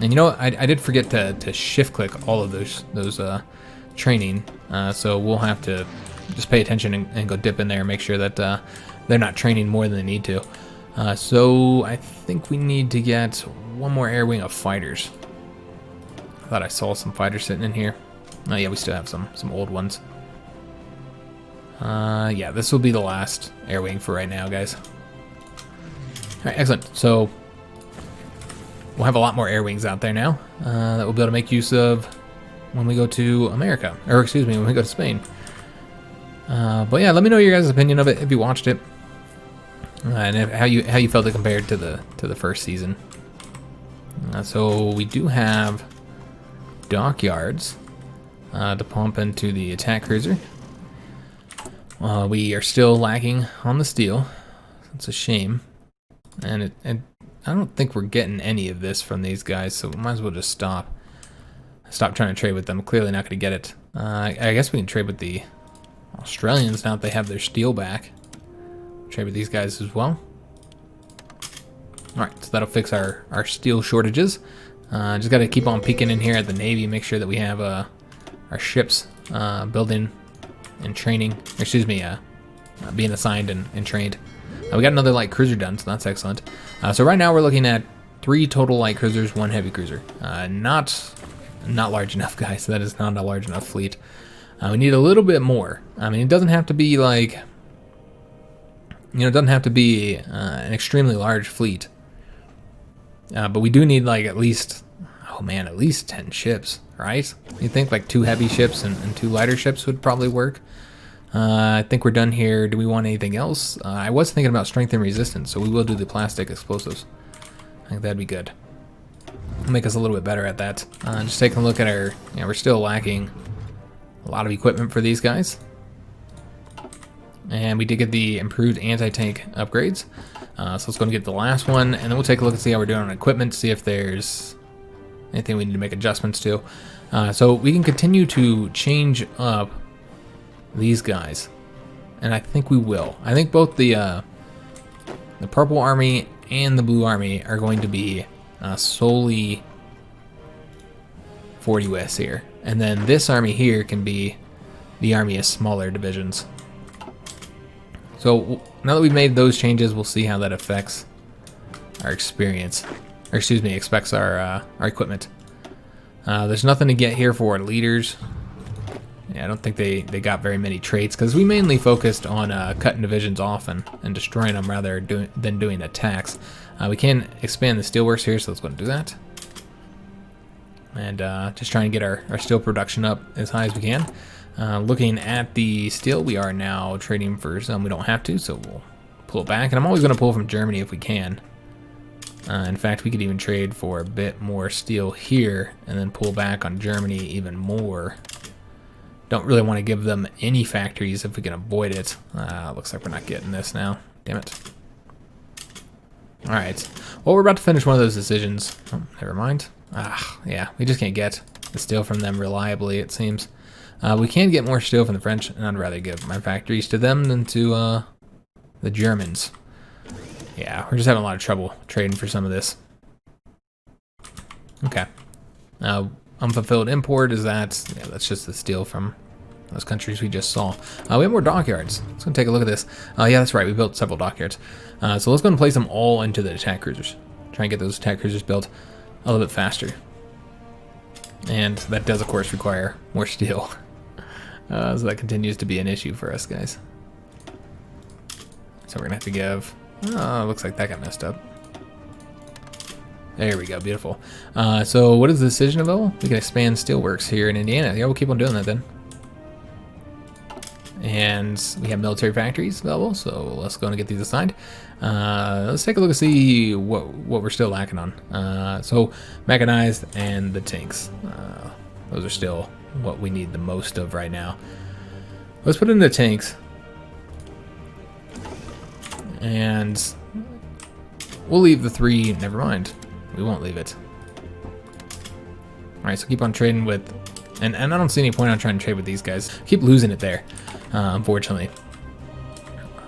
And you know what? I did forget to shift click all of those training. So we'll have to just pay attention and go dip in there and make sure that they're not training more than they need to. So I think we need to get one more air wing of fighters. I thought I saw some fighters sitting in here. Oh yeah, we still have some old ones. Yeah, this will be the last air wing for right now, guys. Alright, excellent. So we'll have a lot more air wings out there now that we'll be able to make use of when we go to America. Or excuse me, when we go to Spain. But yeah, let me know your guys' opinion of it if you watched it, and how you felt it compared to the first season. So we do have dockyards to pump into the attack cruiser. We are still lacking on the steel. It's a shame, and I don't think we're getting any of this from these guys, so we might as well just stop trying to trade with them. Clearly not going to get it. I guess we can trade with the Australians now that they have their steel back. Trade with these guys as well. Alright, so that'll fix our steel shortages. Just got to keep on peeking in here at the Navy, make sure that we have our ships building and training. Excuse me, being assigned and trained. We got another light cruiser done, so that's excellent. So right now we're looking at 3 total light cruisers, 1 heavy cruiser. Not large enough, guys. That is not a large enough fleet. We need a little bit more. I mean, it doesn't have to be like, it doesn't have to be an extremely large fleet. But we do need like at least 10 ships, right? You think like 2 heavy ships and 2 lighter ships would probably work. I think we're done here. Do we want anything else? I was thinking about strength and resistance, so we will do the plastic explosives. I think that'd be good. It'll make us a little bit better at that. Just taking a look at our, we're still lacking a lot of equipment for these guys. And we did get the improved anti-tank upgrades. So let's go and get the last one, and then we'll take a look and see how we're doing on equipment, see if there's anything we need to make adjustments to. So we can continue to change up these guys, and I think we will. I think both the purple army and the blue army are going to be solely 40 US here, and then this army here can be the army of smaller divisions. So now that we've made those changes, we'll see how that affects our experience, or excuse me, affects our equipment. There's nothing to get here for our leaders. Yeah, I don't think they got very many traits, because we mainly focused on cutting divisions off and destroying them rather than doing attacks. We can expand the steelworks here, so let's go and do that. And just trying to get our steel production up as high as we can. Looking at the steel, we are now trading for some we don't have to, so we'll pull it back. And I'm always going to pull from Germany if we can. In fact, we could even trade for a bit more steel here and then pull back on Germany even more. Don't really want to give them any factories if we can avoid it. Looks like we're not getting this now. Damn it. Alright. Well, we're about to finish one of those decisions. Oh, never mind. Yeah, we just can't get the steel from them reliably, it seems. We can get more steel from the French, and I'd rather give my factories to them than to the Germans. Yeah, we're just having a lot of trouble trading for some of this. Okay. Unfulfilled import, is that? Yeah, that's just the steel from those countries we just saw. We have more dockyards. Let's go take a look at this. Yeah, that's right. We built several dockyards. So let's go and place them all into the attack cruisers. Try and get those attack cruisers built a little bit faster. And that does, of course, require more steel. So that continues to be an issue for us, guys. So we're going to have to give... Oh, looks like that got messed up. There we go, beautiful. So what is the decision available? We can expand steelworks here in Indiana. Yeah, we'll keep on doing that then. And we have military factories available, so let's go and get these assigned. Let's take a look and see what we're still lacking on. So mechanized and the tanks. Those are still what we need the most of right now. Let's put in the tanks. And we'll leave the 3, never mind. We won't leave it. Alright, so keep on trading with, and I don't see any point on trying to trade with these guys. Keep losing it there, unfortunately.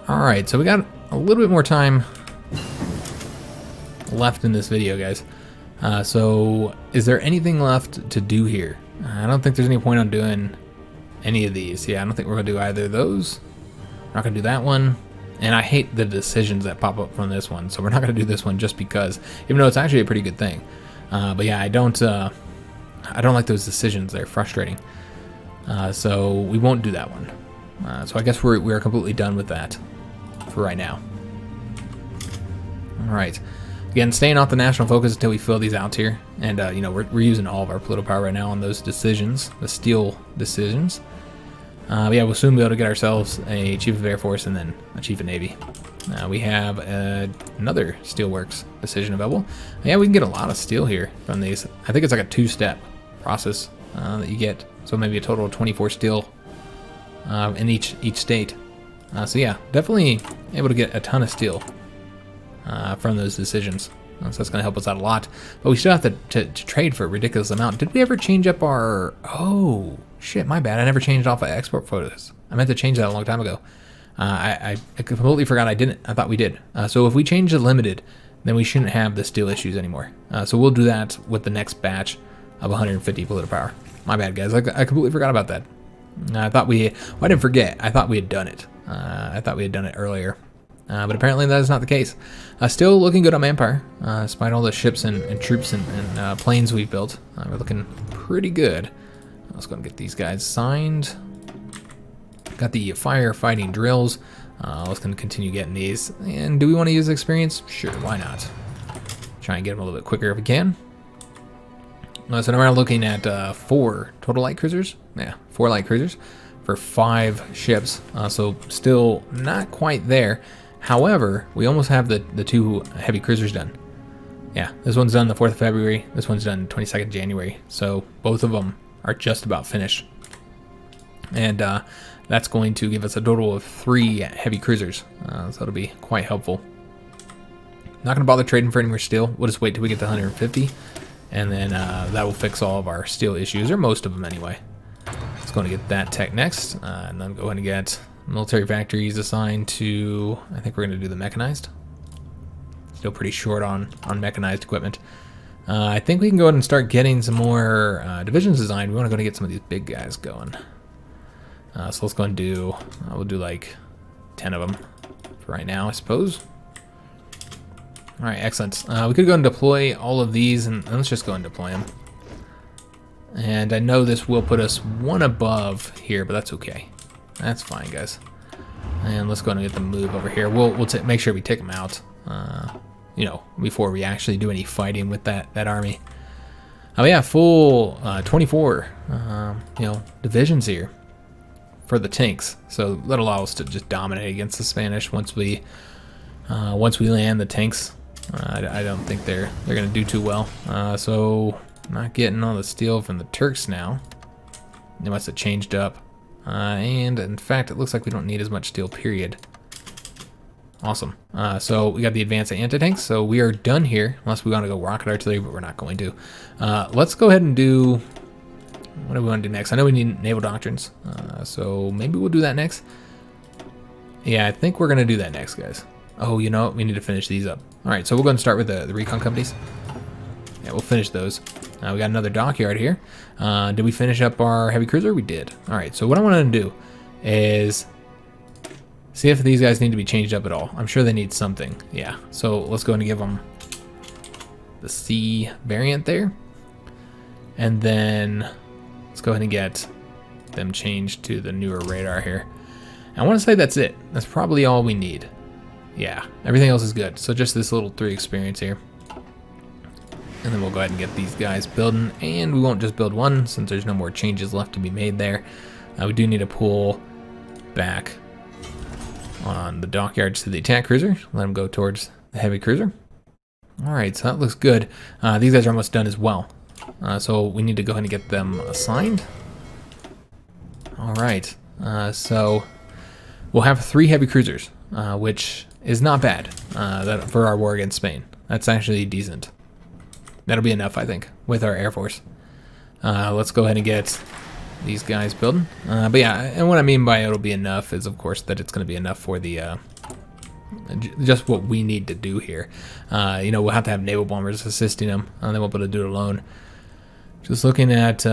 Alright, so we got a little bit more time left in this video, guys. So is there anything left to do here? I don't think there's any point on doing any of these. Yeah, I don't think we're going to do either of those. We're not going to do that one. And I hate the decisions that pop up from this one, so we're not going to do this one just because, even though it's actually a pretty good thing. But yeah, I don't like those decisions. They're frustrating. So we won't do that one. So I guess we're completely done with that for right now. All right. Again, staying off the national focus until we fill these out here. And, you know, we're using all of our political power right now on those decisions, the steel decisions. Yeah, we'll soon be able to get ourselves a Chief of Air Force and then a Chief of Navy. We have another Steelworks decision available. Yeah, we can get a lot of steel here from these. I think it's like a 2-step process that you get. So maybe a total of 24 steel in each state. So yeah, definitely able to get a ton of steel from those decisions. So that's going to help us out a lot. But we still have to trade for a ridiculous amount. Did we ever change up our... Oh, shit, my bad. I never changed off export photos. I meant to change that a long time ago. I completely forgot I didn't. I thought we did. So if we change the limited, then we shouldn't have the steel issues anymore. So we'll do that with the next batch of 150 political power. My bad, guys. I completely forgot about that. I thought we... Well, I didn't forget. I thought we had done it. I thought we had done it earlier. But apparently that is not the case. Still looking good on manpower, despite all the ships and troops and planes we've built. We're looking pretty good. Let's go and get these guys signed. Got the firefighting drills. Let's going to continue getting these. And do we want to use experience? Sure, why not? Try and get them a little bit quicker if we can. So now we're looking at 4 total light cruisers. Yeah, 4 light cruisers for 5 ships. So still not quite there. However, we almost have the 2 heavy cruisers done. Yeah, this one's done the 4th of February. This one's done 22nd January. So both of them are just about finished. And That's going to give us a total of 3 heavy cruisers, so that'll be quite helpful. Not going to bother trading for any more steel. We'll just wait till we get to 150, and then that will fix all of our steel issues, or most of them anyway. Let's go and get that tech next, and then go ahead and get military factories assigned to, I think we're going to do the mechanized. Still pretty short on mechanized equipment. I think we can go ahead and start getting some more divisions designed. We want to go and get some of these big guys going. So let's go and do, we'll do like 10 of them for right now, I suppose. All right, excellent. We could go and deploy all of these, and let's just go and deploy them. And I know this will put us one above here, but that's okay. That's fine, guys. And let's go and get them move over here. We'll make sure we take them out. You know, before we actually do any fighting with that army. Oh yeah, full 24, you know, divisions here for the tanks. So that'll allow us to just dominate against the Spanish once we land the tanks. I don't think they're gonna do too well. So not getting all the steel from the Turks now. They must have changed up. And in fact, it looks like we don't need as much steel, period. Awesome. So we got the advanced anti-tanks, so we are done here, unless we want to go rocket artillery, but we're not going to. Let's go ahead and do, what do we want to do next? I know we need naval doctrines, so maybe we'll do that next. Yeah, I think we're going to do that next, guys. Oh, you know what? We need to finish these up. All right, so we're going to start with the recon companies. Yeah, we'll finish those. We got another dockyard here. Did we finish up our heavy cruiser? We did. All right, so what I want to do is see if these guys need to be changed up at all. I'm sure they need something. Yeah, so let's go and give them the C variant there. And then let's go ahead and get them changed to the newer radar here. I want to say that's it. That's probably all we need. Yeah, everything else is good. So just this little 3 experience here. And then we'll go ahead and get these guys building. And we won't just build one since there's no more changes left to be made there. We do need to pull back on the dockyards to the attack cruiser. Let them go towards the heavy cruiser. All right, so that looks good. These guys are almost done as well. So we need to go ahead and get them assigned. All right, so we'll have 3 heavy cruisers, which is not bad for our war against Spain. That's actually decent. That'll be enough, I think, with our Air Force. Let's go ahead and get these guys building. But yeah, and what I mean by it'll be enough is, of course, that it's going to be enough for the just what we need to do here. You know, we'll have to have naval bombers assisting them, and they won't be able to do it alone. Just looking at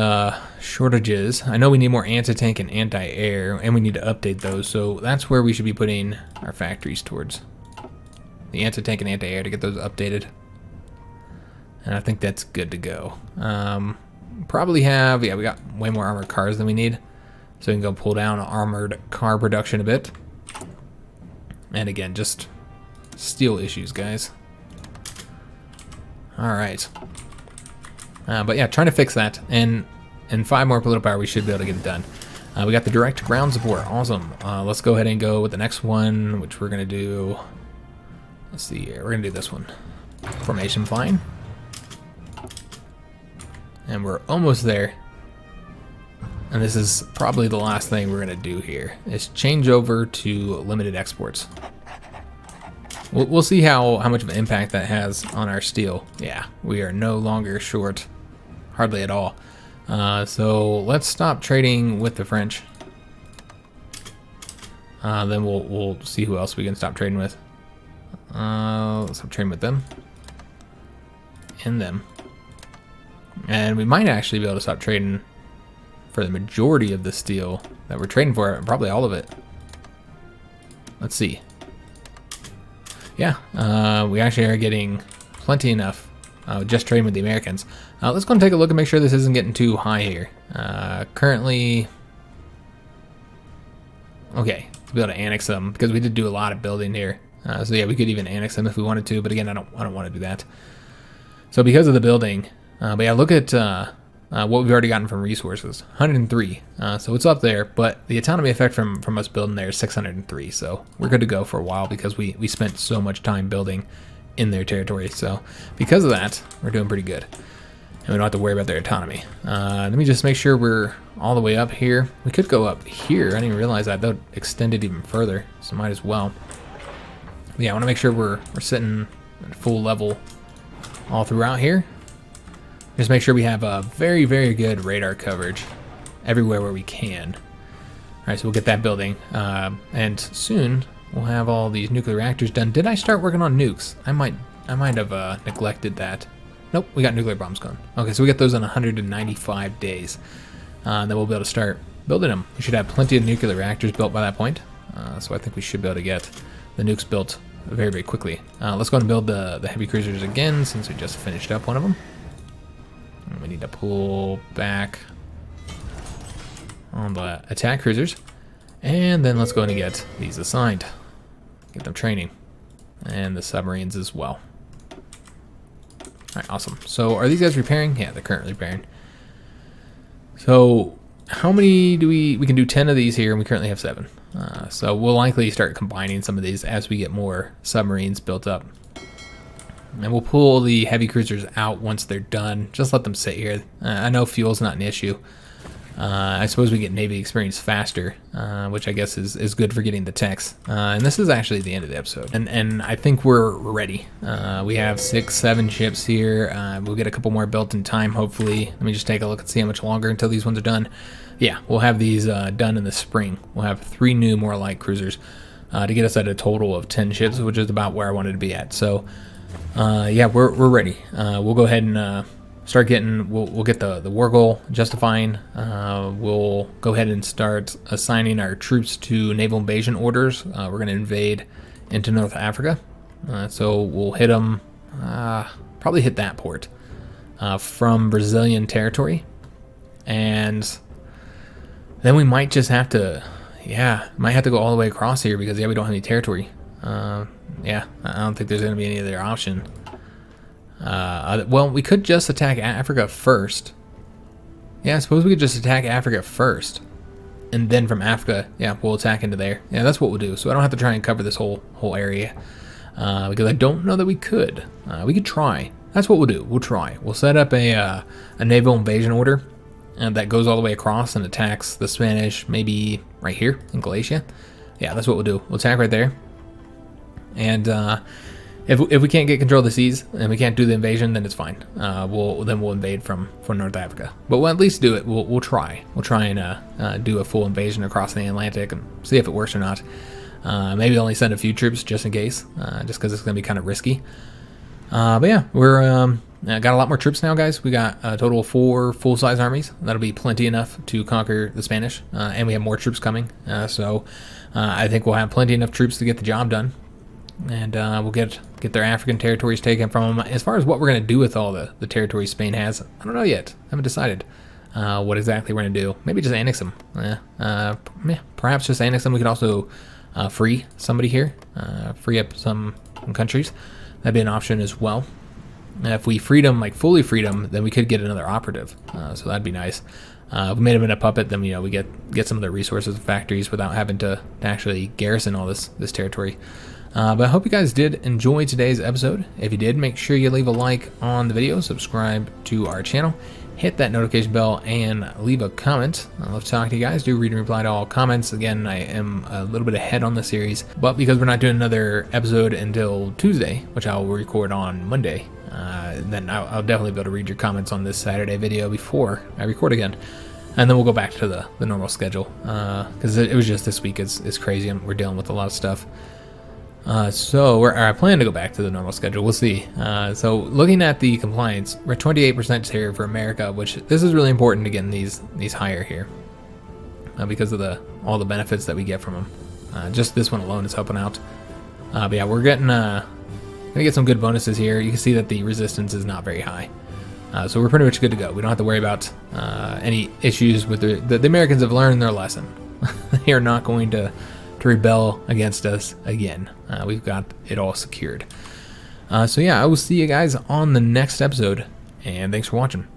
shortages, I know we need more anti-tank and anti-air, and we need to update those, so that's where we should be putting our factories towards. The anti-tank and anti-air to get those updated. And I think that's good to go. Probably have, yeah, we got way more armored cars than we need. So we can go pull down armored car production a bit. And again, just steel issues, guys. All right. But yeah, trying to fix that. And 5 more political power, we should be able to get it done. We got the direct ground support. Awesome. Let's go ahead and go with the next one, which we're going to do. Let's see here. We're going to do this one. Formation flying. And we're almost there. And this is probably the last thing we're going to do here, is change over to limited exports. We'll see how much of an impact that has on our steel. Yeah, we are no longer short, hardly at all. So let's stop trading with the French. Then we'll see who else we can stop trading with. Let's stop trading with them. And them. And we might actually be able to stop trading for the majority of the steel that we're trading for, and probably all of it. Let's see. Yeah, we actually are getting plenty enough just trading with the Americans. Let's go and take a look and make sure this isn't getting too high here. Currently, okay, to be able to annex them, because we did do a lot of building here. So yeah, we could even annex them if we wanted to, but again, I don't want to do that. So because of the building, but yeah, look at what we've already gotten from resources, 103. So it's up there, but the autonomy effect from us building there is 603. So we're good to go for a while because we spent so much time building in their territory. So because of that, we're doing pretty good. and we don't have to worry about their autonomy. Let me just make sure we're all the way up here. We could go up here. I didn't even realize that. That would extend it even further, so might as well. But yeah, I want to make sure we're sitting at full level all throughout here. Just make sure we have a very, very good radar coverage everywhere where we can. All right, so we'll get that building, and soon we'll have all these nuclear reactors done. Did I start working on nukes? I might have neglected that. Nope, we got nuclear bombs going. Okay, so we get those in 195 days. Then we'll be able to start building them. We should have plenty of nuclear reactors built by that point. So I think we should be able to get the nukes built very, very quickly. Let's go and build the heavy cruisers again, since we just finished up one of them. And we need to pull back on the attack cruisers. And then let's go and get these assigned. Get them training. And the submarines as well. Alright, awesome. So are these guys repairing? Yeah, they're currently repairing. So how many do we can do 10 of these here, and we currently have 7. So we'll likely start combining some of these as we get more submarines built up. And we'll pull the heavy cruisers out once they're done. Just let them sit here. I know fuel's not an issue. I suppose we get Navy experience faster, which I guess is good for getting the techs. And this is actually the end of the episode. And I think we're ready. We have 6, 7 ships here. We'll get a couple more built in time, hopefully. Let me just take a look and see how much longer until these ones are done. Yeah, we'll have these done in the spring. We'll have 3 new, more light cruisers to get us at a total of 10 ships, which is about where I wanted to be at. So, yeah, we're ready. We'll go ahead and start getting, we'll get the war goal justifying. We'll go ahead and start assigning our troops to Naval Invasion orders. We're going to invade into North Africa. So we'll hit them, probably hit that port from Brazilian territory. And then we might just have to, might have to go all the way across here because, we don't have any territory. Yeah, I don't think there's going to be any other option. Well, we could just attack Africa first. Yeah, I suppose we could just attack Africa first. And then from Africa, we'll attack into there. Yeah, that's what we'll do. So I don't have to try and cover this whole area. Because I don't know that we could. We could try. That's what we'll do. We'll try. We'll set up a naval invasion order that goes all the way across and attacks the Spanish, maybe right here in Galicia. Yeah, that's what we'll do. We'll attack right there. And if we can't get control of the seas and we can't do the invasion, then it's fine. We'll invade from North Africa. But we'll at least do it. We'll try. We'll try and do a full invasion across the Atlantic and see if it works or not. Maybe only send a few troops just in case, just because it's going to be kind of risky. But yeah, we're got a lot more troops now, guys. We got a total of 4 full-size armies. That'll be plenty enough to conquer the Spanish, and we have more troops coming. So I think we'll have plenty enough troops to get the job done. And we'll get their African territories taken from them. As far as what we're going to do with all the territories Spain has, I don't know yet. I haven't decided what exactly we're going to do. Maybe just annex them. Perhaps just annex them. We could also free somebody here, free up some countries. That'd be an option as well. If we freed them, like fully freed them, then we could get another operative. So that'd be nice. If we made them in a puppet, then we get some of their resources and factories without having to actually garrison all this territory. But I hope you guys did enjoy today's episode. If you did, make sure you leave a like on the video, subscribe to our channel, hit that notification bell, and leave a comment. I love talking to you guys. Do read and reply to all comments. Again, I am a little bit ahead on the series, but because we're not doing another episode until Tuesday, which I'll record on Monday, then I'll definitely be able to read your comments on this Saturday video before I record again. And then we'll go back to the normal schedule, because it was just this week is crazy, and we're dealing with a lot of stuff. So I plan to go back to the normal schedule. We'll see. So looking at the compliance, we're 28% here for America, which this is really important to getting these higher here, because of all the benefits that we get from them. Just this one alone is helping out. But yeah, we're gonna get some good bonuses here. You can see that the resistance is not very high. So we're pretty much good to go. We don't have to worry about any issues with the Americans have learned their lesson. They are not going to rebel against us again. We've got it all secured. So yeah, I will see you guys on the next episode, and thanks for watching.